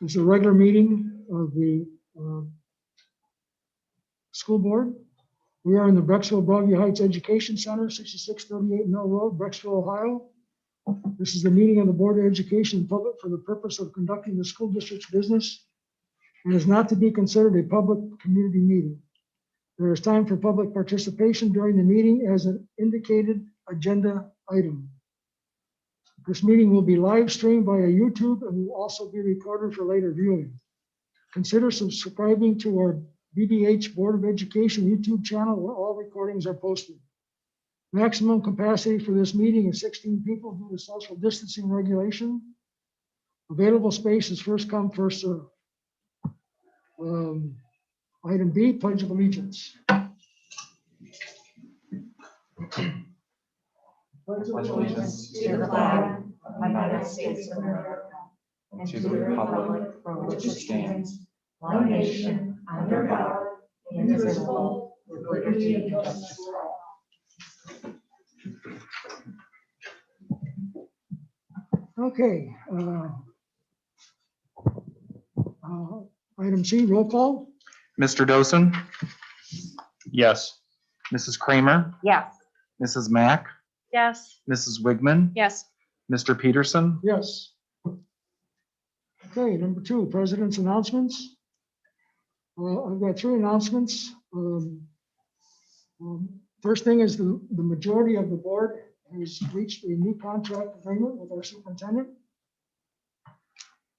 It's a regular meeting of the school board. We are in the Brecksville Broadview Heights Education Center, 6638 Mill Road, Brecksville, Ohio. This is the meeting of the Board of Education in public for the purpose of conducting the school district's business and is not to be considered a public community meeting. There is time for public participation during the meeting as an indicated agenda item. This meeting will be live streamed via YouTube and will also be recorded for later viewing. Consider subscribing to our BBH Board of Education YouTube channel where all recordings are posted. Maximum capacity for this meeting is 16 people due to social distancing regulation. Available space is first come, first served. Item B, Pledge of Allegiance. Pledge allegiance to the flag of the United States of America and to the republic for which it stands, one nation, under God, indivisible, with liberty and justice for all. Okay. Item C, roll call. Mr. Dosen? Yes. Mrs. Kramer? Yes. Mrs. Mack? Yes. Mrs. Wigman? Yes. Mr. Peterson? Yes. Okay, number 2, President's announcements. I've got 3 announcements. First thing is the majority of the board has reached a new contract agreement with our superintendent,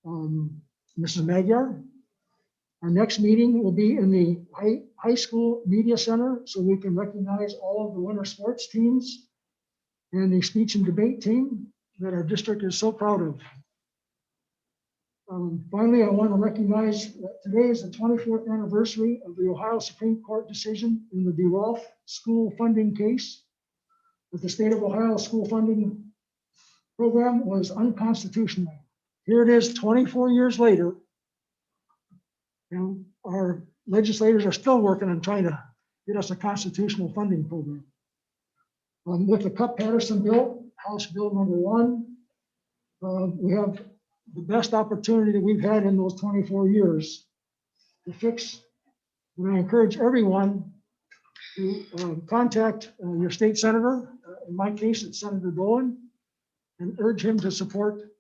Mrs. Magyar. Our next meeting will be in the high school media center so we can recognize all of the winter sports teams and the speech and debate team that our district is so proud of. Finally, I want to recognize that today is the 24th anniversary of the Ohio Supreme Court decision in the DeRolf school funding case that the state of Ohio school funding program was unconstitutional. Here it is 24 years later. And our legislators are still working on trying to get us a constitutional funding program. With the Cupp-Patterson bill, House Bill number 1, we have the best opportunity that we've had in those 24 years to fix. And I encourage everyone to contact your state senator. In my case, it's Senator Dolan, and urge him to support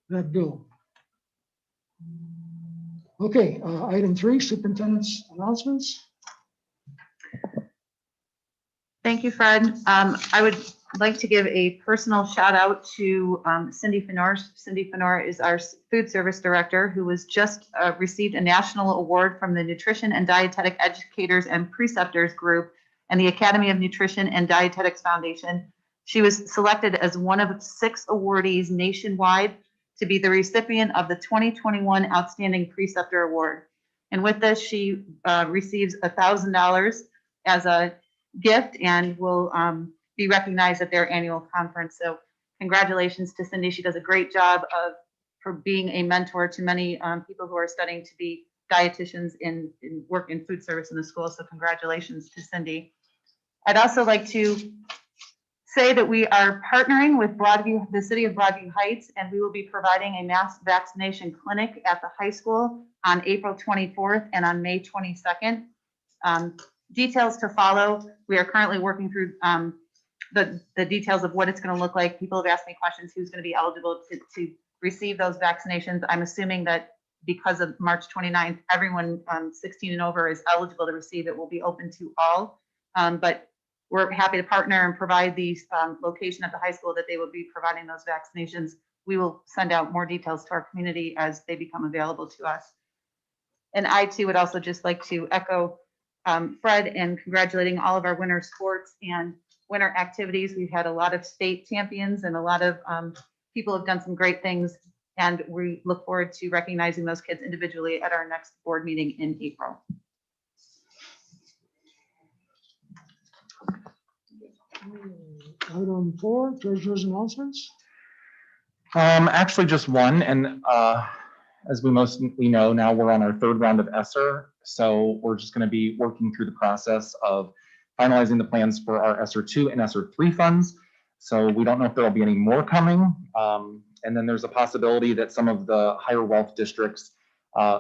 that bill. Okay, item 3, superintendent's announcements. Thank you, Fred. I would like to give a personal shout out to Cindy Fenor. Cindy Fenor is our food service director who was just received a national award from the Nutrition and Dietetic Educators and Preceptors Group and the Academy of Nutrition and Dietetics Foundation. She was selected as one of 6 awardees nationwide to be the recipient of the 2021 Outstanding Preceptor Award. And with this, she receives $1,000 as a gift and will be recognized at their annual conference. So congratulations to Cindy. She does a great job for being a mentor to many people who are studying to be dietitians in work in food service in the school. So congratulations to Cindy. I'd also like to say that we are partnering with Broadview, the city of Broadview Heights, and we will be providing a mass vaccination clinic at the high school on April 24th and on May 22nd. Details to follow. We are currently working through the details of what it's going to look like. People have asked me questions, who's going to be eligible to receive those vaccinations. I'm assuming that because of March 29th, everyone 16 and over is eligible to receive it. Will be open to all, but we're happy to partner and provide the location at the high school that they will be providing those vaccinations. We will send out more details to our community as they become available to us. And I too would also just like to echo Fred and congratulating all of our winter sports and winter activities. We've had a lot of state champions and a lot of people have done some great things. And we look forward to recognizing those kids individually at our next board meeting in April. Item 4, treasurer's announcements. Actually just one, and as we mostly know, now we're on our 3rd round of ESSER, so we're just going to be working through the process of finalizing the plans for our ESSER 2 and ESSER 3 funds. So we don't know if there will be any more coming. And then there's a possibility that some of the higher wealth districts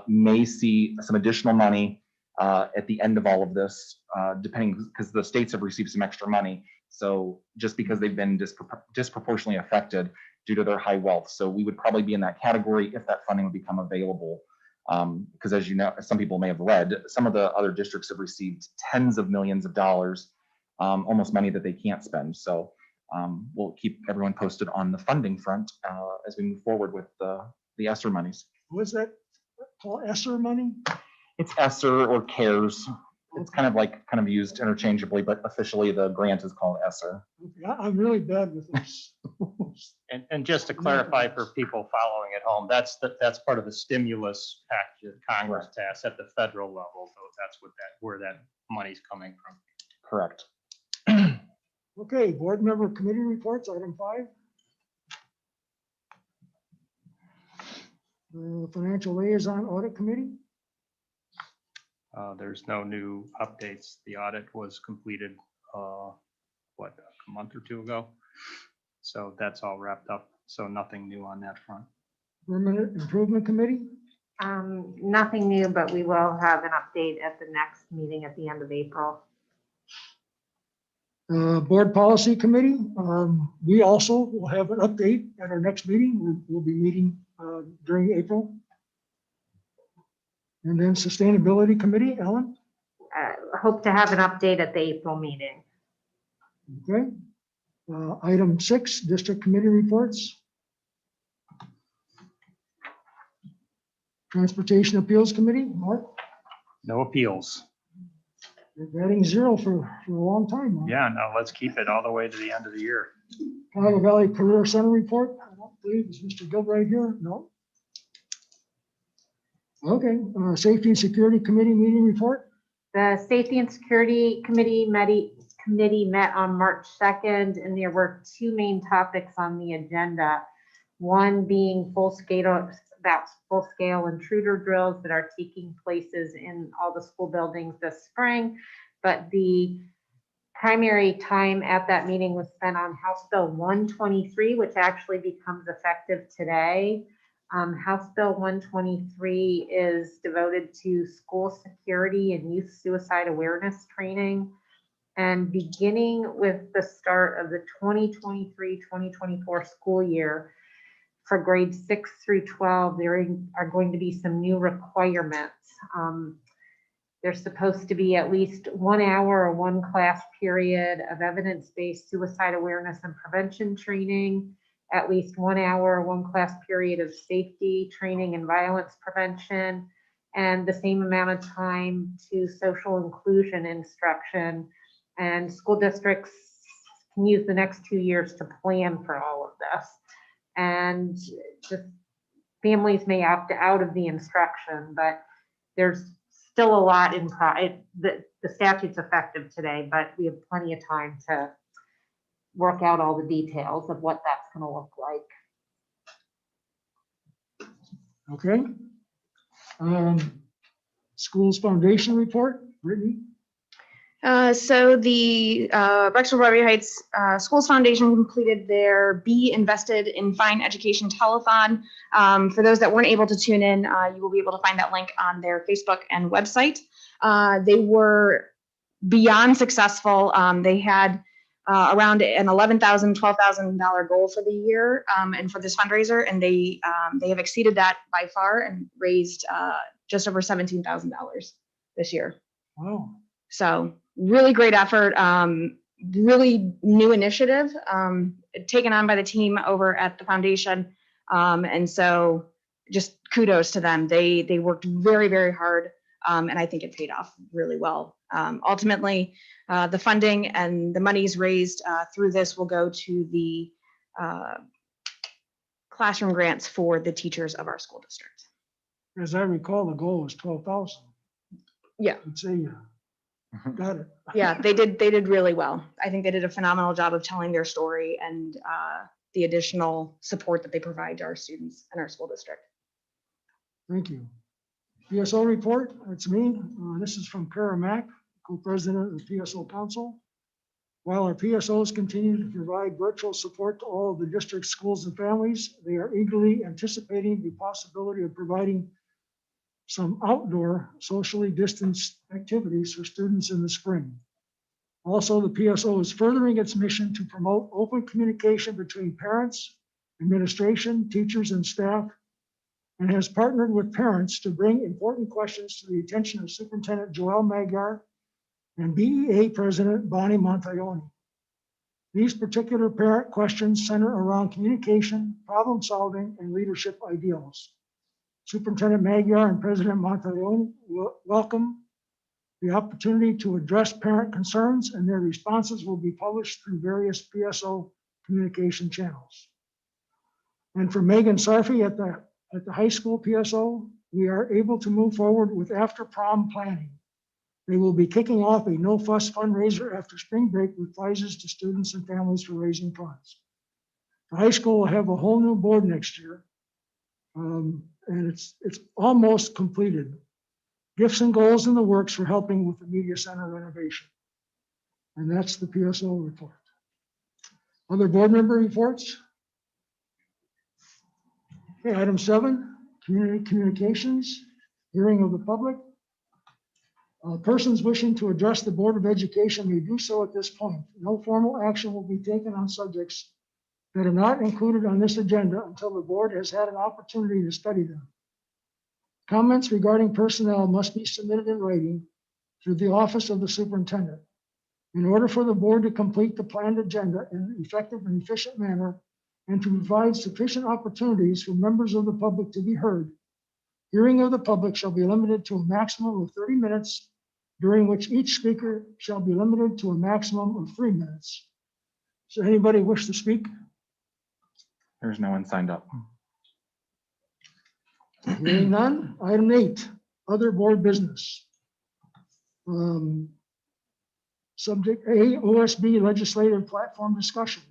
may see some additional money at the end of all of this, depending, because the states have received some extra money. So just because they've been disproportionately affected due to their high wealth. So we would probably be in that category if that funding would become available. Because as you know, some people may have read, some of the other districts have received tens of millions of dollars, almost money that they can't spend. So we'll keep everyone posted on the funding front as we move forward with the ESSER monies. What's that called, ESSER money? It's ESSER or CARES. It's kind of used interchangeably, but officially the grant is called ESSER. Okay, I'm really bad with this. And just to clarify for people following at home, that's part of the stimulus package that Congress passed at the federal level. So that's where that money's coming from. Correct. Okay, board member committee reports, item 5. Financial liaison audit committee. There's no new updates. The audit was completed, a month or 2 ago. So that's all wrapped up. So nothing new on that front. Permanent improvement committee. Nothing new, but we will have an update at the next meeting at the end of April. Board policy committee. We also will have an update at our next meeting. We'll be meeting during April. And then sustainability committee, Ellen. Hope to have an update at the April meeting. Okay. Item 6, district committee reports. Transportation appeals committee, Mark. No appeals. You're batting 0 for a long time. Mark. Yeah, no, let's keep it all the way to the end of the year. Cuyahoga Valley Career Center report. I don't believe it's Mr. Gilbright here. No. Okay. Safety and Security Committee meeting report. The Safety and Security Committee met on March 2nd, and there were 2 main topics on the agenda. One being full-scale intruder drills that are taking places in all the school buildings this spring. But the primary time at that meeting was spent on House Bill 123, which actually becomes effective today. House Bill 123 is devoted to school security and youth suicide awareness training. And beginning with the start of the 2023-2024 school year, for grades 6 through 12, there are going to be some new requirements. There's supposed to be at least 1 hour or 1 class period of evidence-based suicide awareness and prevention training, at least 1 hour or 1 class period of safety training and violence prevention, and the same amount of time to social inclusion instruction. And school districts can use the next 2 years to plan for all of this. And just families may opt out of the instruction, but there's still a lot in the statute's effective today, but we have plenty of time to work out all the details of what that's going to look like. Okay. Schools Foundation report, Brittany. So the Brecksville-Broadview Heights Schools Foundation completed their Be Invested in Fine Education telethon. For those that weren't able to tune in, you will be able to find that link on their Facebook and website. They were beyond successful. They had around an $11,000, $12,000 goal for the year and for this fundraiser, and they have exceeded that by far and raised just over $17,000 this year. Wow. So really great effort, really new initiative taken on by the team over at the foundation. And so just kudos to them. They worked very, very hard, and I think it paid off really well. Ultimately, the funding and the monies raised through this will go to the classroom grants for the teachers of our school district. As I recall, the goal was 12,000. Yeah. I'd say got it. Yeah, they did really well. I think they did a phenomenal job of telling their story and the additional support that they provide to our students and our school district. Thank you. PSO report, that's me. This is from Kara Mack, co-president of the PSO Council. While our PSOs continue to provide virtual support to all of the district schools and families, they are eagerly anticipating the possibility of providing some outdoor socially distanced activities for students in the spring. Also, the PSO is furthering its mission to promote open communication between parents, administration, teachers, and staff, and has partnered with parents to bring important questions to the attention of Superintendent Joel Magyar and BEA President Bonnie Montaglione. These particular parent questions center around communication, problem solving, and leadership ideals. Superintendent Magyar and President Montaglione welcome the opportunity to address parent concerns, and their responses will be published through various PSO communication channels. And for Megan Sarfi at the high school PSO, we are able to move forward with after prom planning. They will be kicking off a no fuss fundraiser after spring break with prizes to students and families for raising funds. The high school will have a whole new board next year, and it's almost completed. Gifts and goals in the works for helping with the media center renovation. And that's the PSO report. Other board member reports? Okay, item 7, community communications, hearing of the public. Persons wishing to address the Board of Education may do so at this point. No formal action will be taken on subjects that are not included on this agenda until the board has had an opportunity to study them. Comments regarding personnel must be submitted in writing through the office of the superintendent. In order for the board to complete the planned agenda in an effective and efficient manner and to provide sufficient opportunities for members of the public to be heard, hearing of the public shall be limited to a maximum of 30 minutes, during which each speaker shall be limited to a maximum of 3 minutes. Does anybody wish to speak? There's no one signed up. Hearing none. Item 8, other board business. Subject A, OSB Legislative Platform discussion.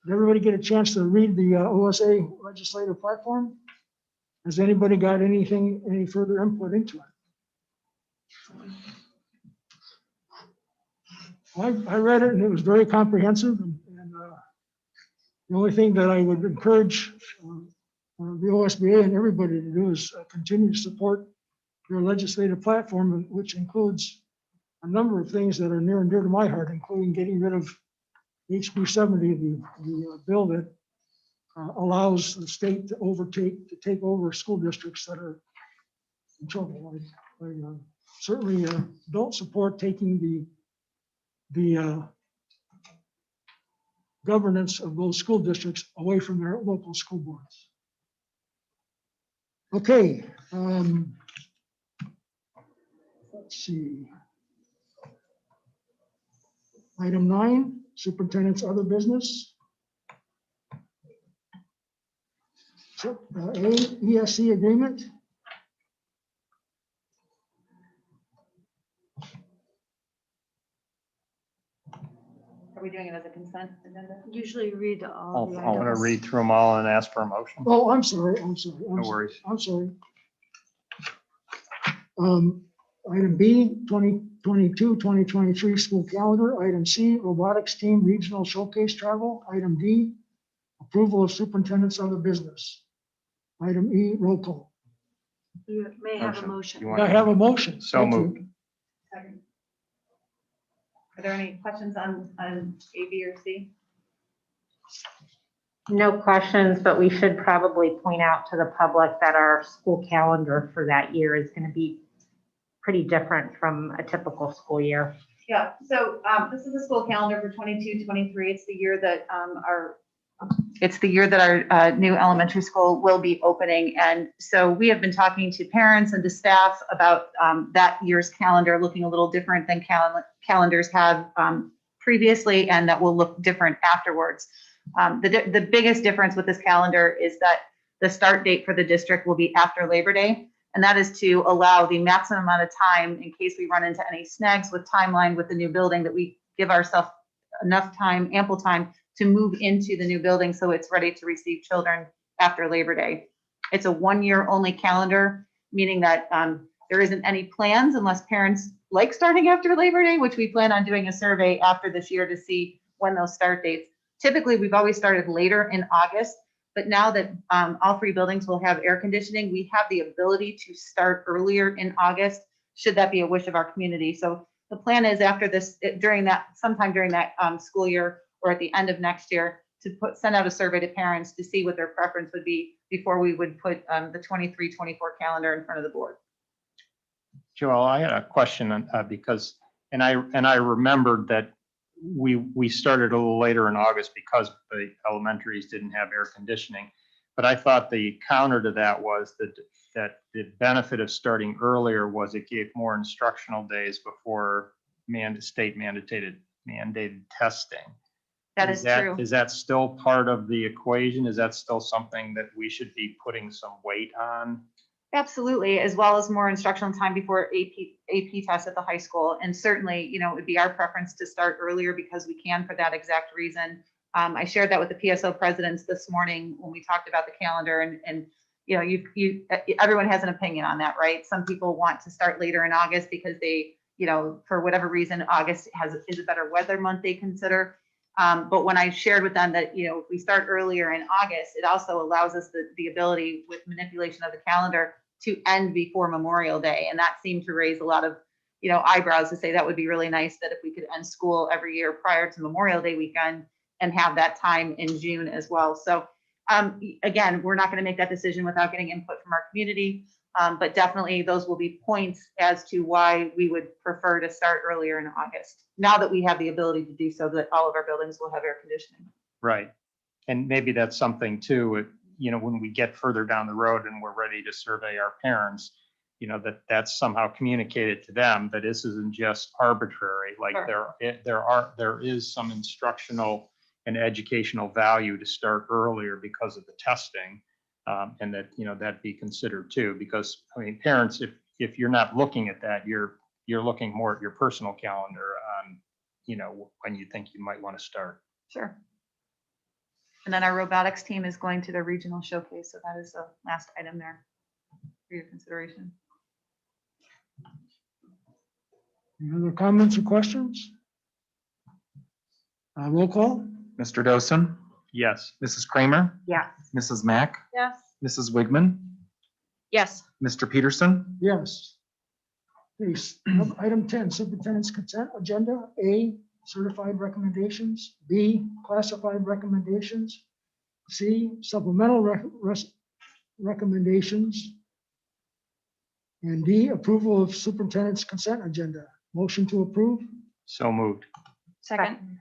Did everybody get a chance to read the OSA Legislative Platform? Has anybody got any further input into it? I read it and it was very comprehensive, and the only thing that I would encourage the OSBA and everybody to do is continue to support their legislative platform, which includes a number of things that are near and dear to my heart, including getting rid of HB 70, the bill that allows the state to take over school districts that are in trouble. I certainly don't support taking the governance of those school districts away from their local school boards. Okay, let's see. Item 9, superintendent's other business. So, A, ESC agreement. Are we doing it as a consent agenda? Usually read all the I'll- I'm gonna items. read through them all and ask for a motion. Oh, I'm sorry. No worries. I'm sorry. Item B, 2022-2023 school calendar. Item C, robotics team regional showcase travel. Item D, approval of superintendent's other business. Item E, roll call. You may have a You motion. want- I have a motion. So Thank you. moved. Second. Are there any questions on A, B, or C? No questions, but we should probably point out to the public that our school calendar for that year is going to be pretty different from a typical school year. Yeah, so this is the school calendar for 22-23. It's the year that our new elementary school will be opening. And so we have been talking to parents and to staff about that year's calendar looking a little different than calendars have previously, and that will look different afterwards. The biggest difference with this calendar is that the start date for the district will be after Labor Day. And that is to allow the maximum amount of time in case we run into any snags with timeline with the new building, that we give ourselves enough time, ample time to move into the new building so it's ready to receive children after Labor Day. It's a 1-year only calendar, meaning that there isn't any plans unless parents like starting after Labor Day, which we plan on doing a survey after this year to see when those start dates. Typically, we've always started later in August, but now that all 3 buildings will have air conditioning, we have the ability to start earlier in August, should that be a wish of our community. So the plan is after this, sometime during that school year or at the end of next year, to send out a survey to parents to see what their preference would be before we would put the 23-24 calendar in front of the board. Joel, I had a question because, and I remembered that we started a little later in August because the elementaries didn't have air conditioning. But I thought the counter to that was that the benefit of starting earlier was it gave more instructional days before state mandated testing. That is true. Is that still part of the equation? Is that still something that we should be putting some weight on? Absolutely, as well as more instructional time before AP tests at the high school. And certainly, it would be our preference to start earlier because we can for that exact reason. I shared that with the PSO presidents this morning when we talked about the calendar, and everyone has an opinion on that, right? Some people want to start later in August because they, for whatever reason, August is a better weather month they consider. But when I shared with them that, if we start earlier in August, it also allows us the ability with manipulation of the calendar to end before Memorial Day. And that seemed to raise a lot of, eyebrows to say that would be really nice that if we could end school every year prior to Memorial Day weekend and have that time in June as well. So again, we're not going to make that decision without getting input from our community. But definitely those will be points as to why we would prefer to start earlier in August, now that we have the ability to do so, that all of our buildings will have air conditioning. Right. And maybe that's something too, when we get further down the road and we're ready to survey our parents, that's somehow communicated to them that this isn't just arbitrary. Like Sure. there is some instructional and educational value to start earlier because of the testing. And that, that be considered too, because parents, if you're not looking at that, you're looking more at your personal calendar on, when you think you might want to start. Sure. And then our robotics team is going to the regional showcase. So that is the last item there for your consideration. Any other comments or questions? Roll call? Mr. Dosen, Yes. Mrs. Kramer, Yes. Mrs. Mack, Yes. Mrs. Wigman, Yes. Mr. Peterson, Yes. Okay, item 10, superintendent's consent agenda. A, certified recommendations. B, classified recommendations. C, supplemental recommendations. And D, approval of superintendent's consent agenda. Motion to approve? So moved. Second.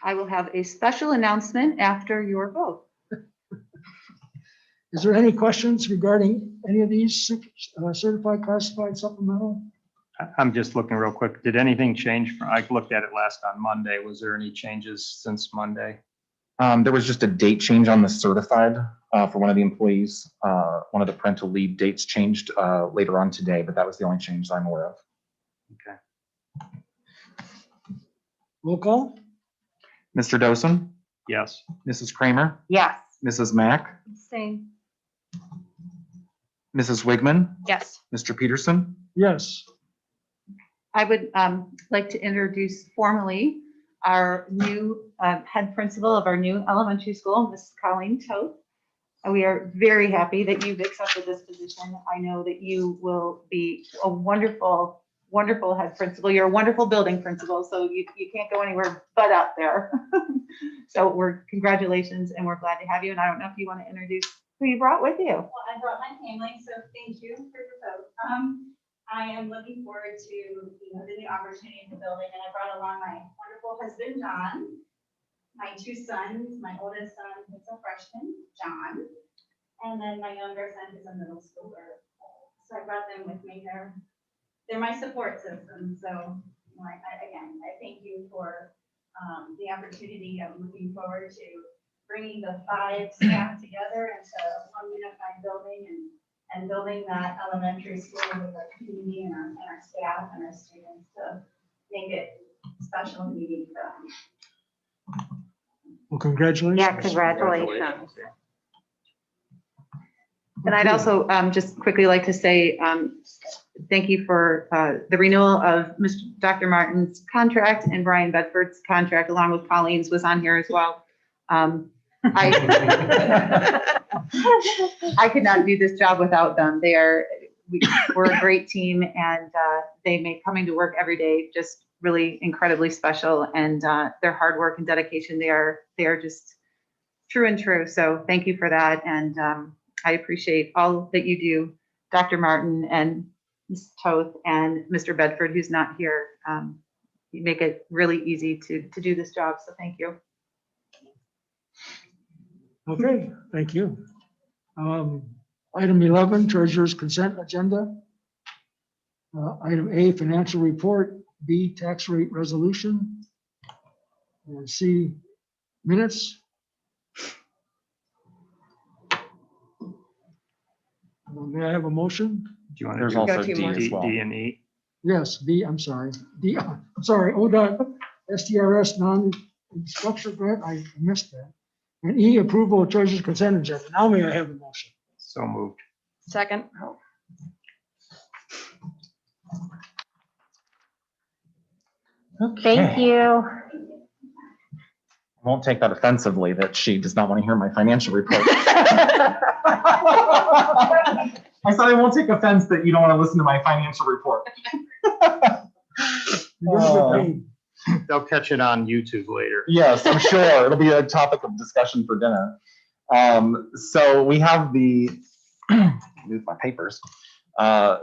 I will have a special announcement after your vote. Is there any questions regarding any of these certified, classified, supplemental? I'm just looking real quick. Did anything change? I looked at it last on Monday. Was there any changes since Monday? There was just a date change on the certified for one of the employees. One of the parental leave dates changed later on today, but that was the only change I'm aware of. Okay. Roll call? Mr. Dosen, Yes. Mrs. Kramer, Yes. Mrs. Mack, Same. Mrs. Wigman, Yes. Mr. Peterson. Yes. I would like to introduce formally our new head principal of our new elementary school, Mrs. Colleen Toth. We are very happy that you've accepted this position. I know that you will be a wonderful, wonderful head principal. You're a wonderful building principal, so you can't go anywhere but up there. So congratulations, and we're glad to have you. And I don't know if you want to introduce who you brought with you. Well, I brought my family, so thank you for your vote. I am looking forward to, the new opportunity in the building, and I brought along my wonderful husband, John, my 2 sons. My oldest son is a freshman, John, and then my younger son is a middle schooler. So I brought them with me. They're my support system. So I thank you for the opportunity. I'm looking forward to bringing the 5 staff together into one unified building and building that elementary school with our community and our staff and our students to make it special and unique for them. Well, congratulations. Yeah, congratulations. And I'd also just quickly like to say thank you for the renewal of Dr. Martin's contract, and Brian Bedford's contract, along with Colleen's, was on here as well. I could not do this job without them. We're a great team, and they make coming to work every day just really incredibly special, and their hard work and dedication, they are just true and true. So thank you for that. And I appreciate all that you do, Dr. Martin and Ms. Toth and Mr. Bedford, who's not here. You make it really easy to do this job. So thank you. Okay, thank you. Item 11, Treasurer's Consent Agenda. Item A, Financial Report. B, Tax Rate Resolution. And C, Minutes. May I have a motion? Do you want to There's do also two D more. as D, well. D and E? Yes, B, I'm sorry. D, I'm sorry, ODOT STRS non-structure grant, I missed that. And E, Approval of Treasurer's Consent Agenda. Now may I have a motion? So moved. Second. Thank you. I won't take that offensively that she does not want to hear my financial report. I said I won't take offense that you don't want to listen to my financial report. You're gonna get paid. They'll catch it on YouTube later. Yes, I'm sure. It'll be a topic of discussion for dinner. So we have move my papers, the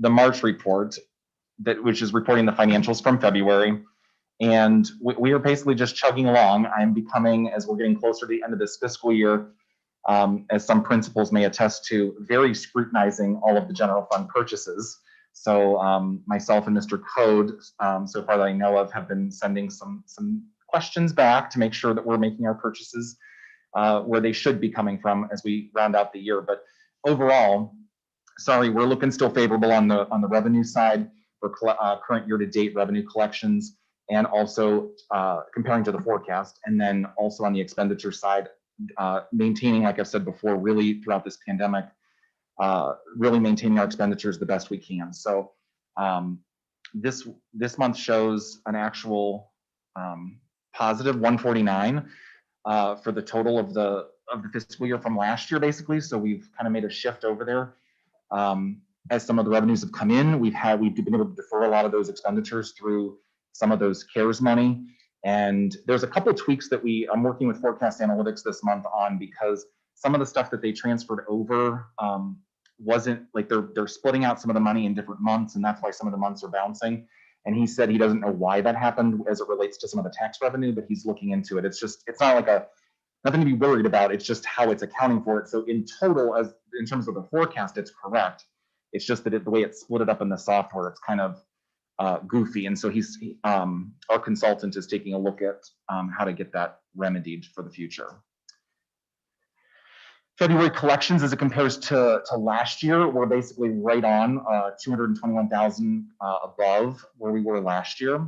March report, which is reporting the financials from February. And we are basically just chugging along. I'm becoming, as we're getting closer to the end of this fiscal year, as some principals may attest to, very scrutinizing all of the general fund purchases. So myself and Mr. Code, so far that I know of, have been sending some questions back to make sure that we're making our purchases where they should be coming from as we round out the year. But overall, sorry, we're looking still favorable on the revenue side for current year-to-date revenue collections, and also comparing to the forecast. And then also on the expenditure side, maintaining, like I've said before, really throughout this pandemic, really maintaining our expenditures the best we can. So this month shows an actual positive 149 for the total of the fiscal year from last year, basically. So we've kind of made a shift over there. As some of the revenues have come in, we've been able to defer a lot of those expenditures through some of those CARES money. And there's a couple of tweaks that I'm working with Forecast Analytics this month on, because some of the stuff that they transferred over wasn't like, they're splitting out some of the money in different months, and that's why some of the months are bouncing. And he said he doesn't know why that happened as it relates to some of the tax revenue, but he's looking into it. It's not like nothing to be worried about. It's just how it's accounting for it. So in total, in terms of the forecast, it's correct. It's just that the way it's split it up in the software, it's kind of goofy. And so our consultant is taking a look at how to get that remedied for the future. February collections, as it compares to last year, we're basically right on 221,000 above where we were last year.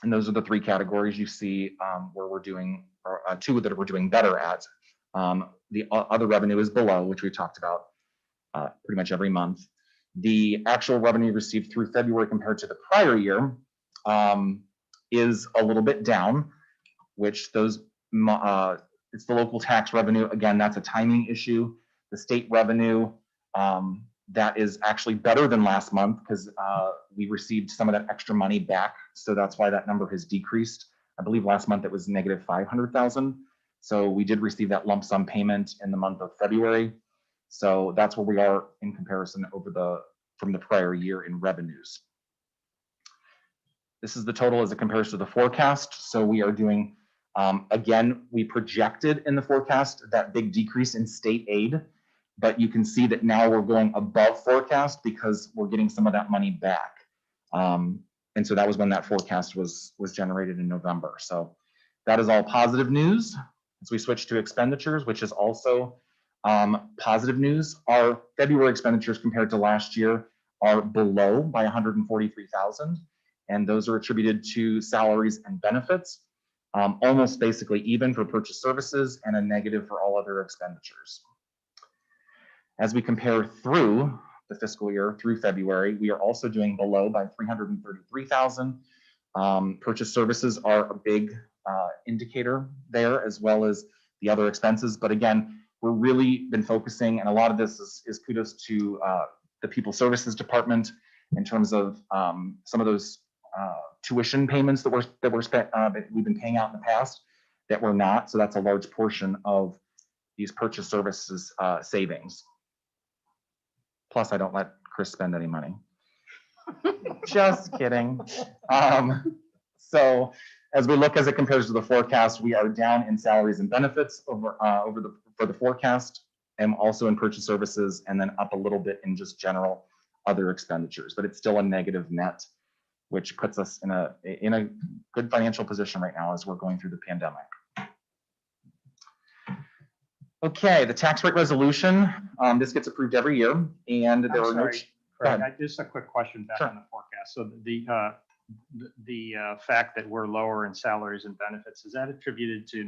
And those are the three categories you see where we're doing, or two that we're doing better at. The other revenue is below, which we talked about pretty much every month. The actual revenue received through February compared to the prior year is a little bit down, which it's the local tax revenue. Again, that's a timing issue. The state revenue, that is actually better than last month, because we received some of that extra money back. So that's why that number has decreased. I believe last month it was negative 500,000. So we did receive that lump sum payment in the month of February. So that's where we are in comparison from the prior year in revenues. This is the total as it compares to the forecast. So we are doing, again, we projected in the forecast that big decrease in state aid, but you can see that now we're going above forecast because we're getting some of that money back. And so that was when that forecast was generated in November. So that is all positive news. As we switch to expenditures, which is also positive news, our February expenditures compared to last year are below by 143,000, and those are attributed to salaries and benefits, almost basically even for purchase services, and a negative for all other expenditures. As we compare through the fiscal year through February, we are also doing below by 333,000. Purchase services are a big indicator there, as well as the other expenses. But again, we're really been focusing, and a lot of this is kudos to the People Services Department in terms of some of those tuition payments that we've been paying out in the past that we're not. So that's a large portion of these purchase services savings. Plus, I don't let Chris spend any money. Just kidding. So as we look as it compares to the forecast, we are down in salaries and benefits for the forecast, and also in purchase services, and then up a little bit in just general other expenditures. But it's still a negative net, which puts us in a good financial position right now as we're going through the pandemic. Okay, the tax rate resolution. This gets approved every year, and there are no. Craig, just a quick question back on the forecast. So the fact that we're lower in salaries and benefits, is that attributed to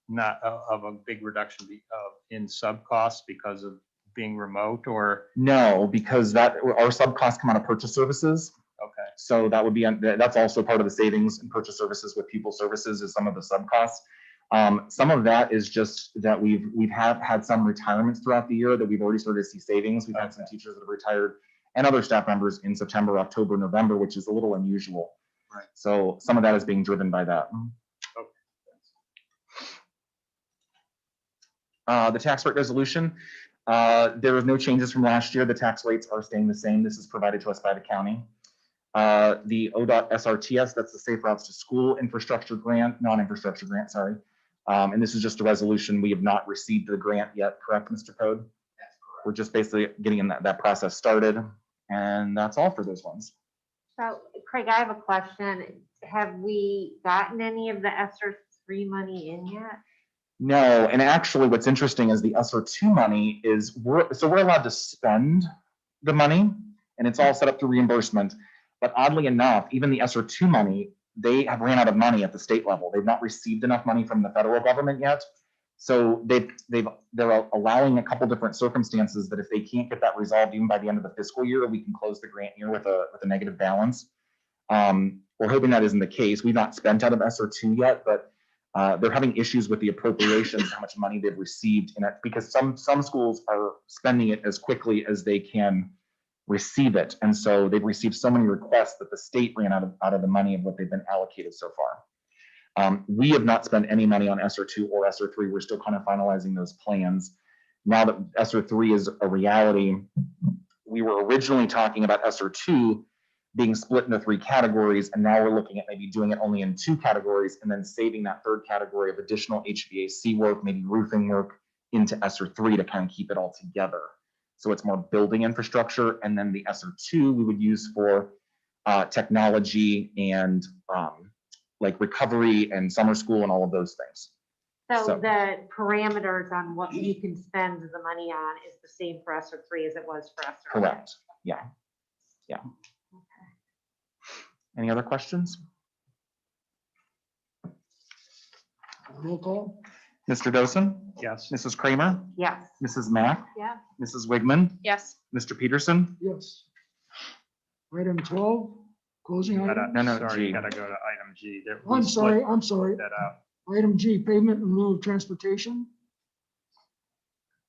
not of a big reduction in sub costs because of being remote, or? No, because our sub costs come out of purchase services. Okay. So that would be, that's also part of the savings in purchase services with people services is some of the sub costs. Some of that is just that we've had some retirements throughout the year that we've already started to see savings. We've had some teachers that have retired and other staff members in September, October, November, which is a little unusual. Right. So some of that is being driven by that. Okay. The tax rate resolution, there was no changes from last year. The tax rates are staying the same. This is provided to us by the county. The ODOT SRTS, that's the Safe Routes to School Infrastructure Grant, non-infrastructure grant, sorry. And this is just a resolution. We have not received the grant yet, correct, Mr. Code? That's correct. We're just basically getting that process started. And that's all for those ones. So Craig, I have a question. Have we gotten any of the ESSER 3 money in yet? No, and actually what's interesting is the ESSER 2 money is, we're allowed to spend the money and it's all set up through reimbursement. But oddly enough, even the ESSER 2 money, they have ran out of money at the state level. They've not received enough money from the federal government yet. So they're allowing a couple different circumstances that if they can't get that resolved even by the end of the fiscal year, we can close the grant year with a negative balance. We're hoping that isn't the case. We've not spent out of ESSER 2 yet, but they're having issues with the appropriations, how much money they've received in it, because some schools are spending it as quickly as they can receive it. And so they've received so many requests that the state ran out of the money of what they've been allocated so far. We have not spent any money on ESSER 2 or ESSER 3. We're still kind of finalizing those plans. Now that ESSER 3 is a reality, we were originally talking about ESSER 2 being split into 3 categories, and now we're looking at maybe doing it only in 2 categories and then saving that 3rd category of additional HVAC work, maybe roofing work, into ESSER 3 to kind of keep it all together. So it's more building infrastructure, and then the ESSER 2 we would use for technology and like recovery and summer school and all of those things. So the parameters on what you can spend the money on is the same for ESSER 3 as it was for ESSER 2. Correct. Yeah. Yeah. Okay. Any other questions? Roll call. Mr. Dosen? Yes. Mrs. Kramer? Yes. Mrs. Mack? Yeah. Mrs. Wigman? Yes. Mr. Peterson? Yes. Item 12, closing items. No, Sorry, G. you gotta go to item G. There- I'm we sorry, split that out. Item G, payment in lieu of transportation.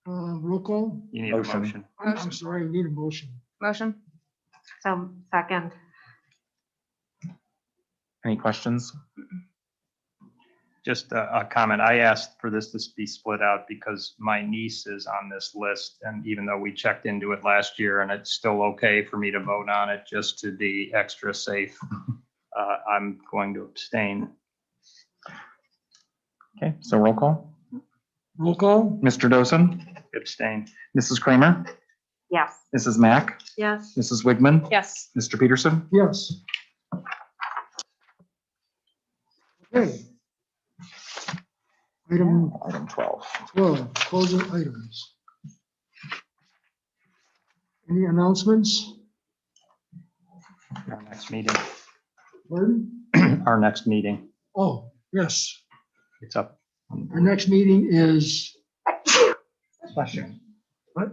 Roll call. You need a Motion. motion. I'm sorry, I need a motion. Motion. So second. Any questions? Just a comment. I asked for this to be split out because my niece is on this list. And even though we checked into it last year and it's still okay for me to vote on it, just to be extra safe, I'm going to abstain. Okay, so roll call. Roll call. Mr. Dosen? Abstain. Mrs. Kramer? Yes. Mrs. Mack? Yes. Mrs. Wigman? Yes. Mr. Peterson? Yes. Okay. Item Item 12. 12, closing items. Any announcements? Our next meeting. Pardon? Our next meeting. Oh, yes. It's up. Our next meeting is, Question. what?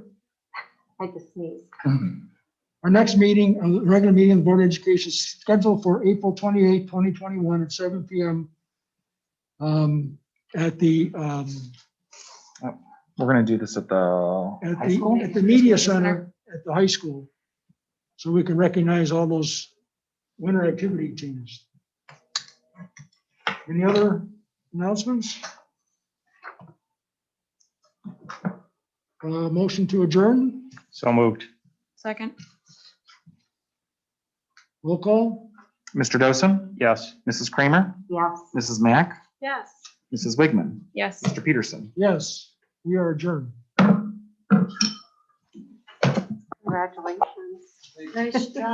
I just sneezed. Our next meeting, regular meeting of the Board of Education is scheduled for April 28, 2021 at 7 PM. At the, We're gonna do this at the at high school? the media center at the high school. So we can recognize all those winter activity teams. Any other announcements? Motion to adjourn, So moved. Second. roll call? Mr. Dosen, Yes. Mrs. Kramer, Yes. Mrs. Mack, Yes. Mrs. Wigman, Yes. Mr. Peterson. Yes, we are adjourned. Congratulations. Nice job.